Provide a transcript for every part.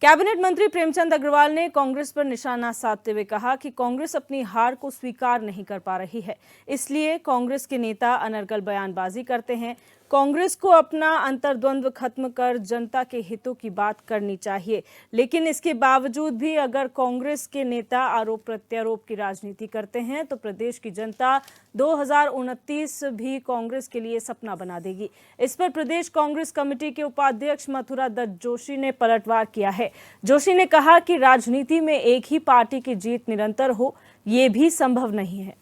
Cabinet मंत्री प्रेमचंद अग्रवाल ने कांग्रेस पर निशाना साधते हुए कहा कि कांग्रेस अपनी हार को स्वीकार नहीं कर पा रही है, इसलिए कांग्रेस के नेता अनर्गल बयानबाजी करते हैं। कांग्रेस को अपना अंतर्द्वंद्व खत्म कर जनता के हितों की बात करनी चाहिए, लेकिन इसके बावजूद भी अगर कांग्रेस के नेता आरोप प्रत्यारोप की राजनीति करते हैं तो प्रदेश की जनता 2029 भी कांग्रेस के लिए सपना बना देगी। इस पर प्रदेश कांग्रेस कमेटी के उपाध्यक्ष मथुरा दत्त जोशी ने पलटवार किया है। जोशी ने कहा कि राजनीति में एक ही पार्टी की जीत निरंतर हो, ये भी संभव नहीं है।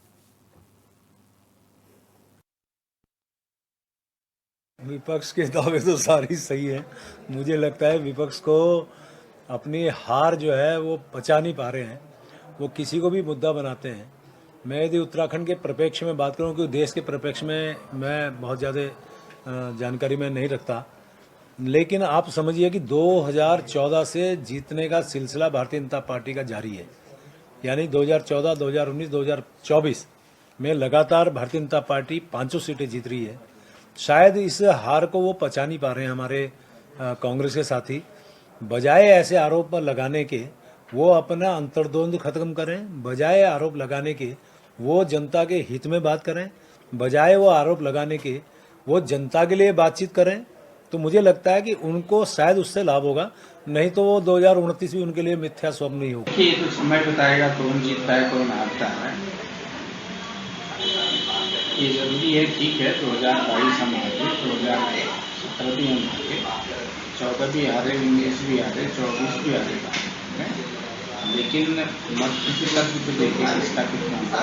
विपक्ष के दावे तो सारी सही है। मुझे लगता है विपक्ष को अपनी हार जो है वो पचा नहीं पा रहे हैं, वो किसी को भी मुद्दा बनाते हैं। मैं यदि उत्तराखंड के परिप्रेक्ष्य में बात करूं, क्योंकि देश के परिप्रेक्ष्य में मैं बहुत ज़्यादा जानकारी में नहीं रखता, लेकिन आप समझिए कि 2014 से जीतने का सिलसिला भारतीय जनता पार्टी का जारी है। यानी 2014, 2019, 2024 में लगातार भारतीय जनता पार्टी 500 सीटें जीत रही है। शायद इस हार को वो पचा नहीं पा रहे हैं हमारे कांग्रेस के साथी। बजाय ऐसे आरोप लगाने के वो अपना अंतर्द्वंद खत्म करें, बजाय आरोप लगाने के वो जनता के हित में बात करें, बजाय वो आरोप लगाने के वो जनता के लिए बातचीत करें, तो मुझे लगता है कि उनको शायद उससे लाभ होगा। नहीं तो वो 2029 भी उनके लिए मिथ्या स्वप्न ही होगा। ये तो समय बताएगा कौन जीतता है कौन हारता है। ये जरूरी है, ठीक है 2022 हम हारे, 2017 भी हम हारे, 14 भी हारे, 19 भी हारे, 24 भी हारे, लेकिन मत किसी तत्व पे देखिए किसका कितना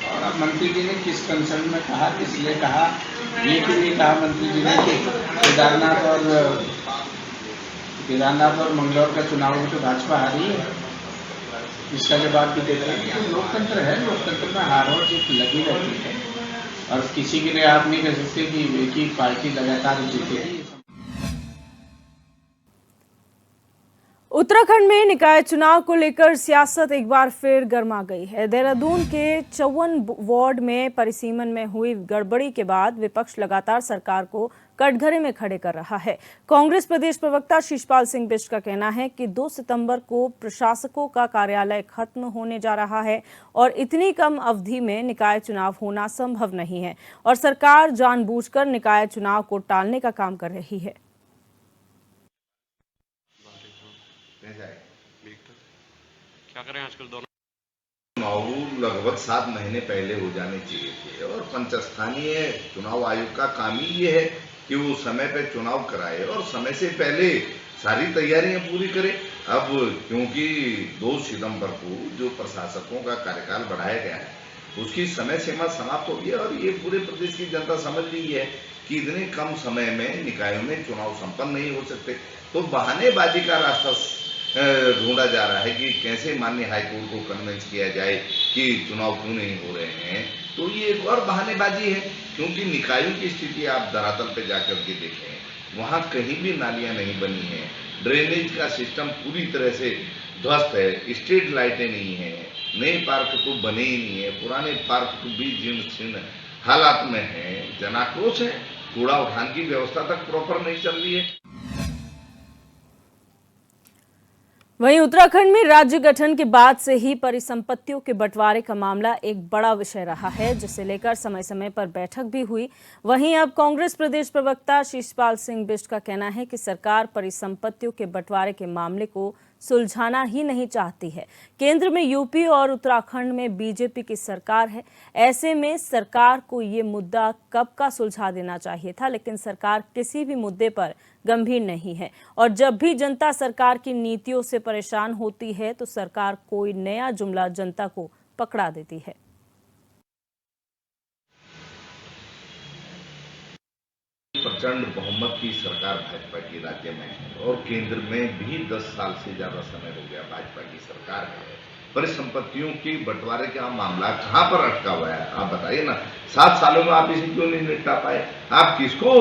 और अब मंत्री जी ने किस कंसर्न में कहा, इसलिए कहा, ये क्यों नहीं कहा मंत्री जी ने कि केदारनाथ और मंगलौर का चुनाव में तो भाजपा हारी है, इसका जवाब भी देते हैं। तो लोकतंत्र है, लोकतंत्र में हार और जीत लगी रहती है और किसी के लिए आप नहीं कह सकते कि एक ही पार्टी लगातार जीतेगी। उत्तराखंड में निकाय चुनाव को लेकर सियासत एक बार फिर गर्मा गई है। देहरादून के 54 वार्ड में परिसीमन में हुई गड़बड़ी के बाद विपक्ष लगातार सरकार को कटघरे में खड़े कर रहा है। कांग्रेस प्रदेश प्रवक्ता शीशपाल सिंह बिष्ट का कहना है कि 2 सितंबर को प्रशासकों का कार्यालय खत्म होने जा रहा है और इतनी कम अवधि में निकाय चुनाव होना संभव नहीं है और सरकार जानबूझकर निकाय चुनाव को टालने का काम कर रही है। क्या करें आजकल दोनों चुनाव लगभग 7 महीने पहले हो जाने चाहिए थे और पंचस्थानीय चुनाव आयोग का काम ही ये है कि वो समय पे चुनाव कराए और समय से पहले सारी तैयारियां पूरी करे। अब क्योंकि 2 सितंबर को जो प्रशासकों का कार्यकाल बढ़ाया गया है उसकी समय सीमा समाप्त हो गई है और ये पूरे प्रदेश की जनता समझ रही है कि इतने कम समय में निकायों में चुनाव संपन्न नहीं हो सकते, तो बहानेबाजी का रास्ता ढूंढा जा रहा है कि कैसे माननीय हाईकोर्ट को कन्विंस किया जाए कि चुनाव क्यों नहीं हो रहे हैं। तो ये एक और बहानेबाजी है, क्योंकि निकायों की स्थिति आप धरातल पे जाकर के देखें, वहाँ कहीं भी नालियां नहीं बनी हैं, ड्रेनेज का सिस्टम पूरी तरह से ध्वस्त है, स्ट्रीट लाइटें नहीं है, नए पार्क तो बने ही नहीं है, पुराने पार्क तो भी जीर्ण शीर्ण हालात में है, जनाक्रोश है, कूड़ा उठान की व्यवस्था तक प्रॉपर नहीं चल रही है। वहीं उत्तराखंड में राज्य गठन के बाद से ही परिसंपत्तियों के बंटवारे का मामला एक बड़ा विषय रहा है, जिसे लेकर समय समय पर बैठक भी हुई। वहीं अब कांग्रेस प्रदेश प्रवक्ता शीशपाल सिंह बिष्ट का कहना है कि सरकार परिसंपत्तियों के बंटवारे के मामले को सुलझाना ही नहीं चाहती है। केंद्र में यूपी और उत्तराखंड में बीजेपी की सरकार है, ऐसे में सरकार को ये मुद्दा कब का सुलझा देना चाहिए था, लेकिन सरकार किसी भी मुद्दे पर गंभीर नहीं है और जब भी जनता सरकार की नीतियों से परेशान होती है तो सरकार कोई नया जुमला जनता को पकड़ा देती है। प्रचंड बहुमत की सरकार भाजपा की राज्य में है और केंद्र में भी 10 साल से ज्यादा समय हो गया भाजपा की सरकार है। परिसंपत्तियों के बंटवारे का मामला कहां पर अटका हुआ है, आप बताइए ना। 7 सालों में आप इसे क्यों नहीं निपटा पाए? आप किसको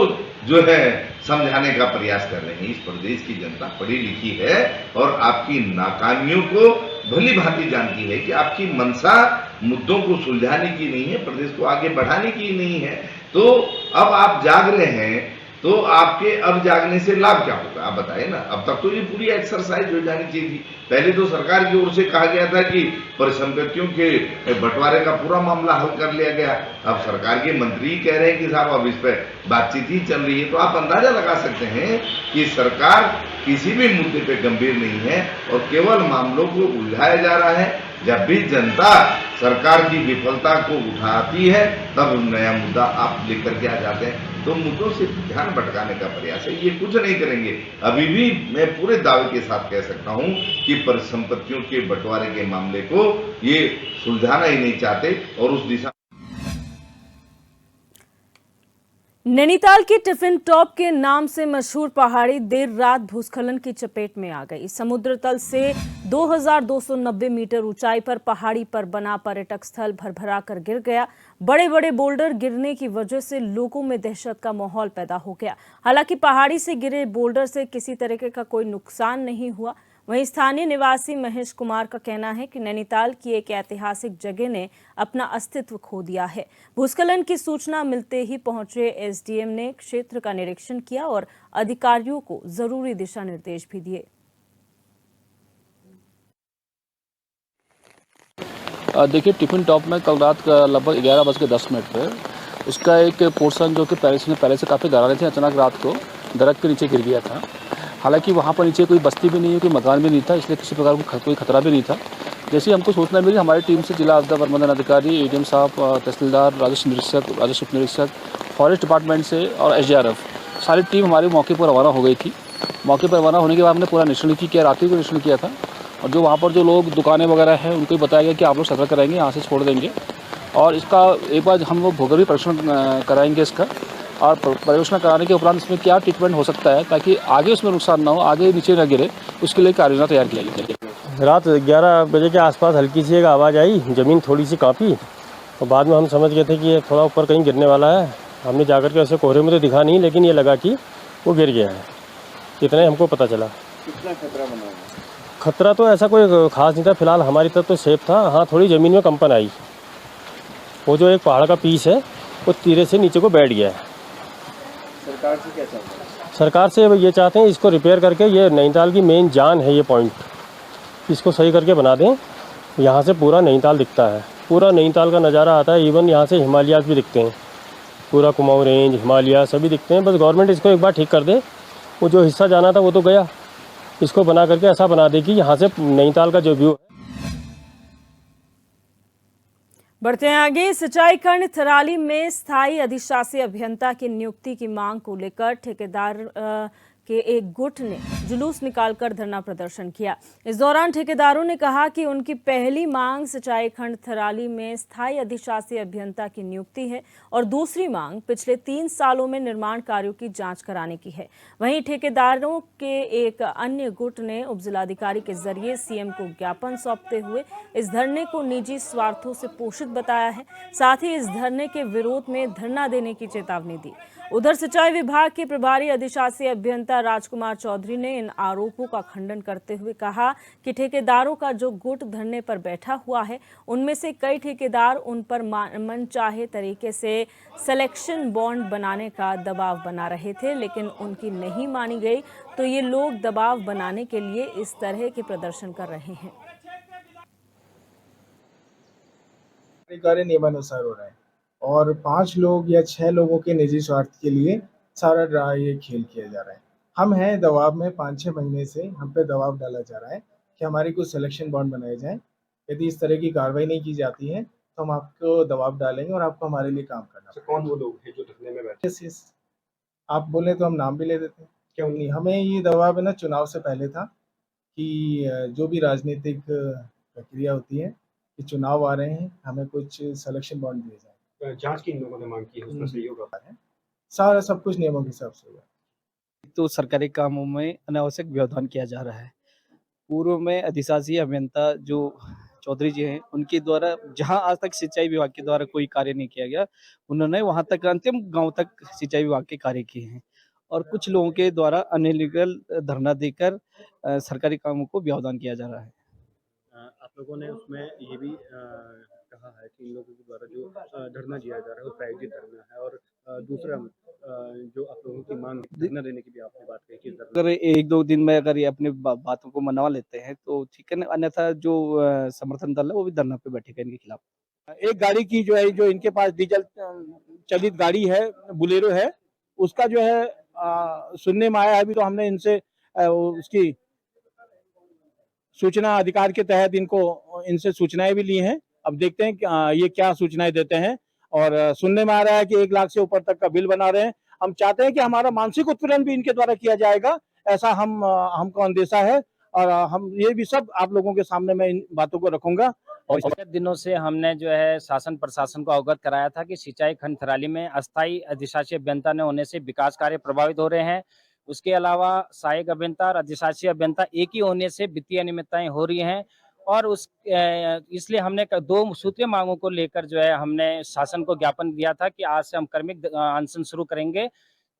जो है समझाने का प्रयास कर रहे हैं? इस प्रदेश की जनता पढ़ी लिखी है और आपकी नाकामियों को भली भांति जानती है कि आपकी मंशा मुद्दों को सुलझाने की नहीं है, प्रदेश को आगे बढ़ाने की नहीं है। तो अब आप जाग रहे हैं तो आपके अब जागने से लाभ क्या होगा, आप बताइए ना। अब तक तो ये पूरी एक्सरसाइज हो जानी चाहिए थी। पहले तो सरकार की ओर से कहा गया था कि परिसंपत्तियों के बंटवारे का पूरा मामला हल कर लिया गया। अब सरकार के मंत्री कह रहे हैं कि साहब अब इस पर बातचीत ही चल रही है। तो आप अंदाजा लगा सकते हैं कि सरकार किसी भी मुद्दे पे गंभीर नहीं है और केवल मामलों को उलझाया जा रहा है। जब भी जनता सरकार की विफलता को उठाती है तब नया मुद्दा आप लेकर के आ जाते हैं। तो मुद्दों से ध्यान भटकाने का प्रयास है, ये कुछ नहीं करेंगे। अभी भी मैं पूरे दावे के साथ कह सकता हूं कि परिसंपत्तियों के बंटवारे के मामले को ये सुलझाना ही नहीं चाहते और उस दिशा। नैनीताल की टिफिन टॉप के नाम से मशहूर पहाड़ी देर रात भूस्खलन की चपेट में आ गई। समुद्र तल से 2290 मीटर ऊंचाई पर पहाड़ी पर बना पर्यटक स्थल भरभरा कर गिर गया। बड़े बड़े बोल्डर गिरने की वजह से लोगों में दहशत का माहौल पैदा हो गया। हालांकि पहाड़ी से गिरे बोल्डर से किसी तरीके का कोई नुकसान नहीं हुआ। वहीं स्थानीय निवासी महेश कुमार का कहना है कि नैनीताल की एक ऐतिहासिक जगह ने अपना अस्तित्व खो दिया है। भूस्खलन की सूचना मिलते ही पहुंचे एसडीएम ने क्षेत्र का निरीक्षण किया और अधिकारियों को जरूरी दिशा निर्देश भी दिए। देखिए, टिफिन टॉप में कल रात लगभग 11:10 पे उसका एक पोर्शन जो कि पहले से काफ़ी गहराई थी, अचानक रात को दरख्त के नीचे गिर गया था। हालांकि वहाँ पर नीचे कोई बस्ती भी नहीं है, कोई मकान भी नहीं था, इसलिए किसी प्रकार का कोई खतरा भी नहीं था। जैसे ही हमको सूचना मिली, हमारी टीम से जिला आपदा प्रबंधन अधिकारी, एडीएम साहब, तहसीलदार, राजस्व निरीक्षक, राजस्व उप निरीक्षक, फॉरेस्ट डिपार्टमेंट से और एसडीआरएफ सारी टीम हमारे मौके पर रवाना हो गई थी। मौके पर रवाना होने के बाद हमने पूरा निरीक्षण किया, रात्रि को निरीक्षण किया था और जो वहाँ पर जो लोग दुकानें वगैरह हैं उनको बताया गया कि आप लोग सतर्क रहेंगे, यहाँ से छोड़ देंगे और इसका एक बार हम लोग भूगर्भीय परीक्षण कराएंगे इसका और परीक्षण कराने के उपरांत इसमें क्या ट्रीटमेंट हो सकता है ताकि आगे उसमें नुकसान ना हो, आगे नीचे न गिरे, उसके लिए कार्ययोजना तैयार किया गया। रात 11 बजे के आसपास हल्की सी एक आवाज़ आई, ज़मीन थोड़ी सी कांपी और बाद में हम समझ गए थे कि ये थोड़ा ऊपर कहीं गिरने वाला है। हमने जाकर के ऐसे कोहरे में तो दिखा नहीं, लेकिन ये लगा कि वो गिर गया है, इतना ही हमको पता चला। कितना खतरा बना? खतरा तो ऐसा कोई खास नहीं था, फिलहाल हमारी तरफ तो सेफ था। हाँ, थोड़ी ज़मीन में कंपन आई, वो जो एक पहाड़ का पीस है वो तीरे से नीचे को बैठ गया है। सरकार से क्या चाहते हैं? सरकार से ये चाहते हैं इसको रिपेयर करके, ये नैनीताल की मेन जान है ये पॉइंट, इसको सही करके बना दें। यहाँ से पूरा नैनीताल दिखता है, पूरा नैनीताल का नज़ारा आता है। इवन यहाँ से हिमालयाज़ भी दिखते हैं, पूरा कुमाऊं रेंज, हिमालय सभी दिखते हैं। बस गवर्नमेंट इसको एक बार ठीक कर दे, वो जो हिस्सा जाना था वो तो गया, इसको बना करके ऐसा बना दे कि यहाँ से नैनीताल का जो व्यू है। बढ़ते हैं आगे। सिंचाई खंड थराली में स्थायी अधिशासी अभियंता की नियुक्ति की मांग को लेकर ठेकेदार के एक गुट ने जुलूस निकालकर धरना प्रदर्शन किया। इस दौरान ठेकेदारों ने कहा कि उनकी पहली मांग सिंचाई खंड थराली में स्थायी अधिशासी अभियंता की नियुक्ति है और दूसरी मांग पिछले 3 सालों में निर्माण कार्यों की जांच कराने की है। वहीं ठेकेदारों के एक अन्य गुट ने उपजिलाधिकारी के जरिए सीएम को ज्ञापन सौंपते हुए इस धरने को निजी स्वार्थों से पोषित बताया है। साथ ही इस धरने के विरोध में धरना देने की चेतावनी दी। उधर सिंचाई विभाग के प्रभारी अधिशासी अभियंता राजकुमार चौधरी ने इन आरोपों का खंडन करते हुए कहा कि ठेकेदारों का जो गुट धरने पर बैठा हुआ है उनमें से कई ठेकेदार उन पर मनचाहे तरीके से सिलेक्शन बॉन्ड बनाने का दबाव बना रहे थे, लेकिन उनकी नहीं मानी गई, तो ये लोग दबाव बनाने के लिए इस तरह के प्रदर्शन कर रहे हैं। कार्य नियमानुसार हो रहा है और 5 लोग या 6 लोगों के निजी स्वार्थ के लिए सारा ये खेल किया जा रहा है। हम हैं दबाव में, 5-6 महीने से हम पे दबाव डाला जा रहा है कि हमारी कुछ सिलेक्शन बॉन्ड बनाए जाएं। यदि इस तरह की कार्रवाई नहीं की जाती है तो हम आपको दबाव डालेंगे और आपको हमारे लिए काम करना पड़ेगा। कौन वो लोग हैं जो धरने में बैठे? यस, आप बोले तो हम नाम भी ले देते हैं। क्यों नहीं? हमें ये दबाव है ना, चुनाव से पहले था कि जो भी राजनीतिक प्रक्रिया होती है कि चुनाव आ रहे हैं, हमें कुछ सिलेक्शन बॉन्ड दिए जाए। जांच की इन लोगों ने मांग की है, उसमें सहयोग होता है। सारा सब कुछ नियमों के हिसाब से हुआ। तो सरकारी कामों में अनावश्यक व्यवधान किया जा रहा है। पूर्व में अधिशासी अभियंता जो चौधरी जी हैं, उनके द्वारा जहां आज तक सिंचाई विभाग के द्वारा कोई कार्य नहीं किया गया, उन्होंने वहां तक अंतिम गांव तक सिंचाई विभाग के कार्य किए हैं और कुछ लोगों के द्वारा अनलीगल धरना देकर सरकारी कामों को व्यवधान किया जा रहा है। आप लोगों ने उसमें ये भी कहा है कि इन लोगों के द्वारा जो धरना दिया जा रहा है वो प्रायोजित धरना है, और दूसरा जो आप लोगों की मांग धरना देने की भी आपने बात कही कि अगर 1-2 दिन में अगर ये अपनी बातों को मनवा लेते हैं तो ठीक है ना, अन्यथा जो समर्थन दल है वो भी धरना पे बैठेगा इनके खिलाफ। एक गाड़ी की जो है, जो इनके पास डीजल चलित गाड़ी है, बुलेरो है, उसका जो है सुनने में आया है। अभी तो हमने इनसे उसकी सूचना अधिकार के तहत इनसे सूचनाएं भी ली हैं। अब देखते हैं कि ये क्या सूचनाएं देते हैं। और सुनने में आ रहा है कि 1 लाख से ऊपर तक का बिल बना रहे हैं। हम चाहते हैं कि हमारा मानसिक उत्पीड़न भी इनके द्वारा किया जाएगा, ऐसा हमको अंदेशा है। और हम ये भी सब आप लोगों के सामने मैं इन बातों को रखूंगा। और पिछले दिनों से हमने जो है शासन प्रशासन को अवगत कराया था कि सिंचाई खंड थराली में अस्थायी अधिशासी अभियंता न होने से विकास कार्य प्रभावित हो रहे हैं। उसके अलावा सहायक अभियंता और अधिशासी अभियंता एक ही होने से वित्तीय अनियमितताएं हो रही हैं। और इसलिए हमने 2 सूत्रीय मांगों को लेकर जो है हमने शासन को ज्ञापन दिया था कि आज से हम क्रमिक अनशन शुरू करेंगे।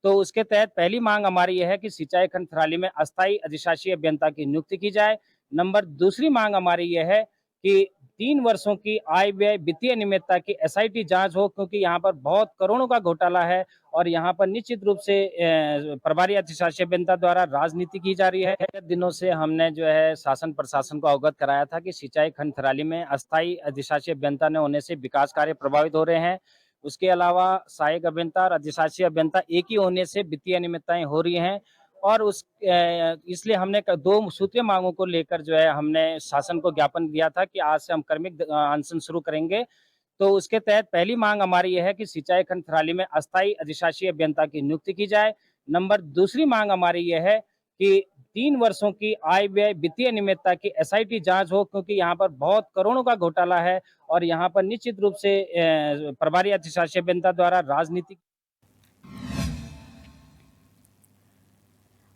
तो उसके तहत पहली मांग हमारी यह है कि सिंचाई खंड थराली में अस्थायी अधिशासी अभियंता की नियुक्ति की जाए। दूसरी मांग हमारी यह है कि 3 वर्षों की आय व्यय वित्तीय अनियमितता की एसआईटी जांच हो, क्योंकि यहाँ पर बहुत करोड़ों का घोटाला है और यहाँ पर निश्चित रूप से प्रभारी अधिशासी अभियंता द्वारा राजनीति की जा रही है। दिनों से हमने जो है शासन प्रशासन को अवगत कराया था कि सिंचाई खंड थराली में अस्थायी अधिशासी अभियंता न होने से विकास कार्य प्रभावित हो रहे हैं। उसके अलावा सहायक अभियंता और अधिशासी अभियंता एक ही होने से वित्तीय अनियमितताएं हो रही हैं। और इसलिए हमने 2 सूत्रीय मांगों को लेकर जो है हमने शासन को ज्ञापन दिया था कि आज से हम क्रमिक अनशन शुरू करेंगे। तो उसके तहत पहली मांग हमारी यह है कि सिंचाई खंड थराली में अस्थायी अधिशासी अभियंता की नियुक्ति की जाए। दूसरी मांग हमारी यह है कि 3 वर्षों की आय व्यय वित्तीय अनियमितता की एसआईटी जांच हो, क्योंकि यहाँ पर बहुत करोड़ों का घोटाला है और यहाँ पर निश्चित रूप से प्रभारी अधिशासी अभियंता द्वारा राजनीति।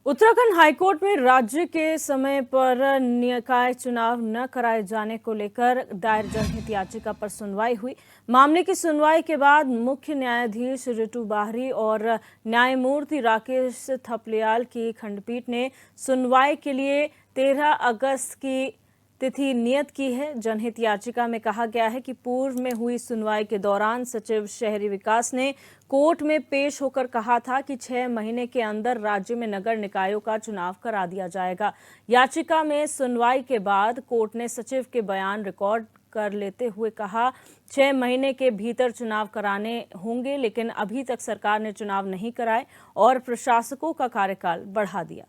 उत्तराखंड हाईकोर्ट में राज्य के समय पर निकाय चुनाव न कराए जाने को लेकर दायर जनहित याचिका पर सुनवाई हुई। मामले की सुनवाई के बाद मुख्य न्यायाधीश रितु बाहरी और न्यायमूर्ति राकेश थपलियाल की खंडपीठ ने सुनवाई के लिए 13 अगस्त की तिथि नियत की है। जनहित याचिका में कहा गया है कि पूर्व में हुई सुनवाई के दौरान सचिव शहरी विकास ने कोर्ट में पेश होकर कहा था कि 6 महीने के अंदर राज्य में नगर निकायों का चुनाव करा दिया जाएगा। याचिका में सुनवाई के बाद कोर्ट ने सचिव के बयान रिकॉर्ड कर लेते हुए कहा 6 महीने के भीतर चुनाव कराने होंगे, लेकिन अभी तक सरकार ने चुनाव नहीं कराए और प्रशासकों का कार्यकाल बढ़ा दिया।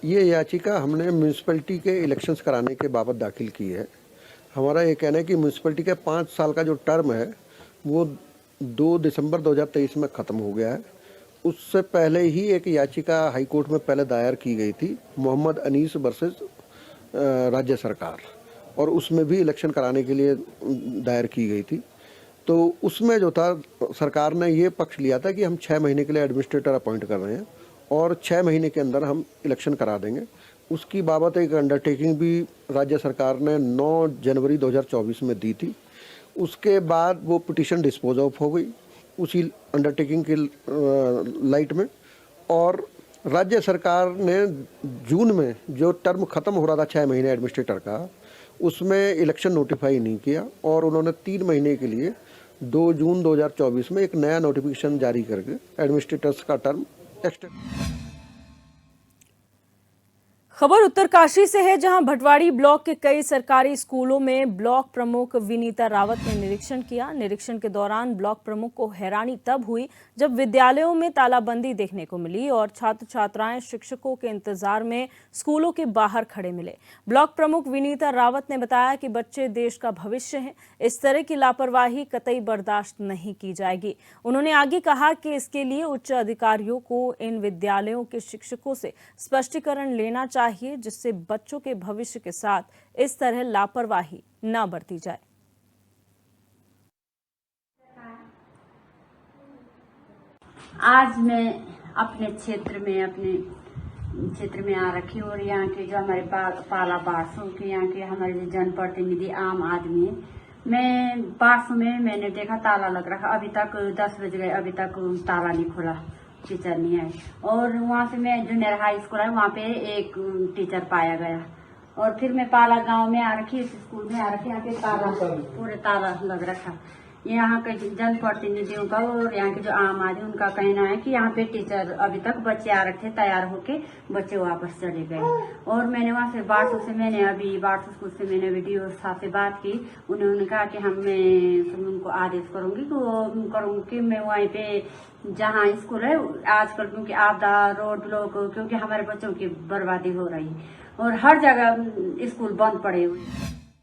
ये याचिका हमने म्यूनिसिपैलिटी के इलेक्शंस कराने के बाबत दाखिल की है। हमारा ये कहना है कि म्यूनिसिपैलिटी का 5 साल का जो टर्म है वो 2 दिसंबर 2023 में ख़त्म हो गया है। उससे पहले ही एक याचिका हाई कोर्ट में पहले दायर की गई थी मोहम्मद अनीस वर्सेस राज्य सरकार, और उसमें भी इलेक्शन कराने के लिए दायर की गई थी। तो उसमें जो था सरकार ने ये पक्ष लिया था कि हम 6 महीने के लिए एडमिनिस्ट्रेटर अपॉइंट कर रहे हैं और 6 महीने के अंदर हम इलेक्शन करा देंगे। उसकी बाबत एक अंडरटेकिंग भी राज्य सरकार ने 9 जनवरी 2024 में दी थी। उसके बाद वो पिटीशन डिस्पोज ऑफ हो गई उसी अंडरटेकिंग के लाइट में, और राज्य सरकार ने जून में जो टर्म ख़त्म हो रहा था 6 महीने एडमिनिस्ट्रेटर का, उसमें इलेक्शन नोटिफाई नहीं किया और उन्होंने 3 महीने के लिए 2 जून 2024 में एक नया नोटिफिकेशन जारी करके एडमिनिस्ट्रेटर्स का टर्म एक्सटेंड। खबर उत्तरकाशी से है, जहां भटवाड़ी ब्लॉक के कई सरकारी स्कूलों में ब्लॉक प्रमुख विनीता रावत ने निरीक्षण किया। निरीक्षण के दौरान ब्लॉक प्रमुख को हैरानी तब हुई जब विद्यालयों में तालाबंदी देखने को मिली और छात्र छात्राएं शिक्षकों के इंतजार में स्कूलों के बाहर खड़े मिले। ब्लॉक प्रमुख विनीता रावत ने बताया कि बच्चे देश का भविष्य हैं, इस तरह की लापरवाही कतई बर्दाश्त नहीं की जाएगी। उन्होंने आगे कहा कि इसके लिए उच्च अधिकारियों को इन विद्यालयों के शिक्षकों से स्पष्टीकरण लेना चाहिए, जिससे बच्चों के भविष्य के साथ इस तरह लापरवाही न बरती जाए। आज मैं अपने क्षेत्र में आ रखी हूँ और यहाँ के जो हमारे पाला बारसों के यहाँ के हमारे जो जनप्रतिनिधि आम आदमी, मैं बारसों में मैंने देखा ताला लग रखा। अभी तक 10 बज गए, अभी तक ताला नहीं खुला, टीचर नहीं आए। और वहाँ से मैं जूनियर हाई स्कूल है, वहाँ पे एक टीचर पाया गया और फिर मैं पाला गांव में आ रखी, इस स्कूल में आ रखी, यहाँ पे ताला पूरे ताला लग रखा। यहाँ के जनप्रतिनिधियों का और यहाँ के जो आम आदमी उनका कहना है कि यहाँ पे टीचर अभी तक बच्चे आ रखे तैयार होके बच्चे वापस चले गए। और मैंने वहाँ से बाटू स्कूल से मैंने वीडियो साहब से बात की। उन्होंने कहा कि मैं उनको आदेश करूंगी कि मैं वहीं पे जहाँ स्कूल है आजकल, क्योंकि आपदा रोड ब्लॉक, क्योंकि हमारे बच्चों की बर्बादी हो रही है और हर जगह स्कूल बंद पड़े हुए।